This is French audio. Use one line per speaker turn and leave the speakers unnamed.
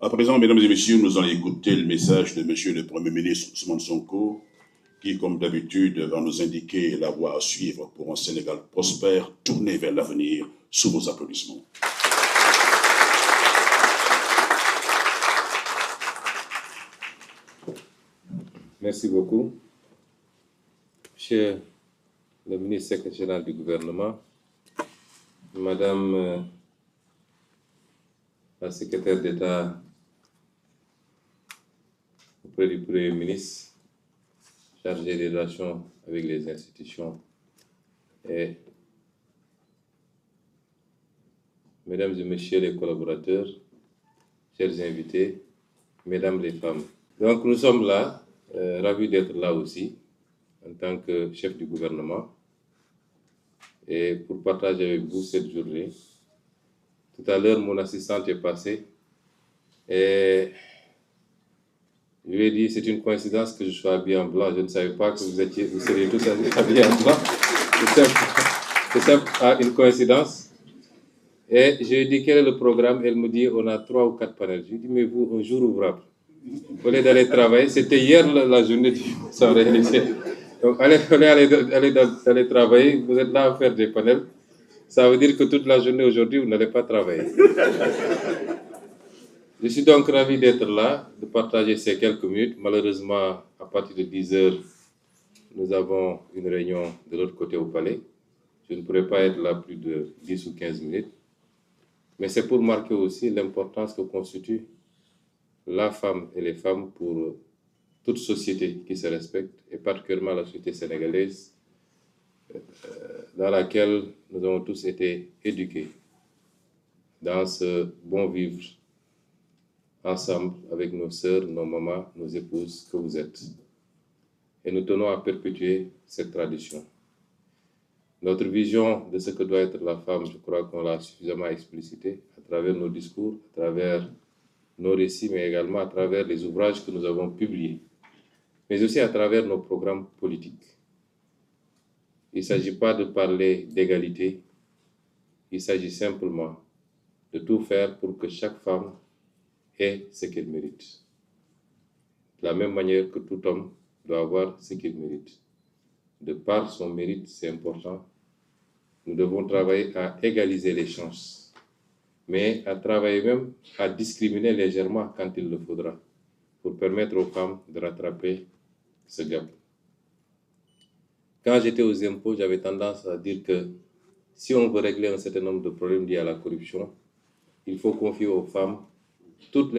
À présent, mesdames et messieurs, nous allons écouter le message de monsieur le Premier ministre Ousmane Sonko, qui, comme d'habitude, va nous indiquer la voie à suivre pour un Sénégal prospère, tourné vers l'avenir, sous vos applaudissements.
Merci beaucoup. Monsieur le ministre secrétaire général du gouvernement, Madame la secrétaire d'État auprès du Premier ministre, chargée des relations avec les institutions, et Mesdames et Messieurs les collaborateurs, chers invités, Mesdames les femmes. Donc nous sommes là, ravis d'être là aussi, en tant que chef du gouvernement, et pour partager avec vous cette journée. Tout à l'heure, mon assistante est passée et je lui ai dit c'est une coïncidence que je sois habillé en blanc. Je ne savais pas que vous seriez tous habillés en blanc. C'est une coïncidence. Et je lui ai dit quel est le programme. Elle me dit on a 3 ou 4 panels. Je lui ai dit mais vous, un jour ouvrable. Au lieu d'aller travailler, c'était hier la journée sans réalité. Donc allez travailler, vous êtes là à faire des panels. Ça veut dire que toute la journée aujourd'hui, vous n'allez pas travailler. Je suis donc ravi d'être là, de partager ces quelques minutes. Malheureusement, à partir de 10 heures, nous avons une réunion de l'autre côté au palais. Je ne pourrai pas être là plus de 10 ou 15 minutes. Mais c'est pour marquer aussi l'importance que constitue la femme et les femmes pour toute société qui se respecte, et particulièrement la société sénégalaise, dans laquelle nous avons tous été éduqués dans ce bon vivre ensemble avec nos sœurs, nos mamans, nos épouses que vous êtes. Et nous tenons à perpétuer cette tradition. Notre vision de ce que doit être la femme, je crois qu'on l'a suffisamment explicité à travers nos discours, à travers nos récits, mais également à travers les ouvrages que nous avons publiés, mais aussi à travers nos programmes politiques. Il ne s'agit pas de parler d'égalité, il s'agit simplement de tout faire pour que chaque femme ait ce qu'elle mérite. De la même manière que tout homme doit avoir ce qu'il mérite. De par son mérite, c'est important. Nous devons travailler à égaliser les chances, mais à travailler même à discriminer légèrement quand il le faudra, pour permettre aux femmes de rattraper ce gap. Quand j'étais aux impôts, j'avais tendance à dire que si on veut régler un certain nombre de problèmes liés à la corruption, il faut confier aux femmes toutes les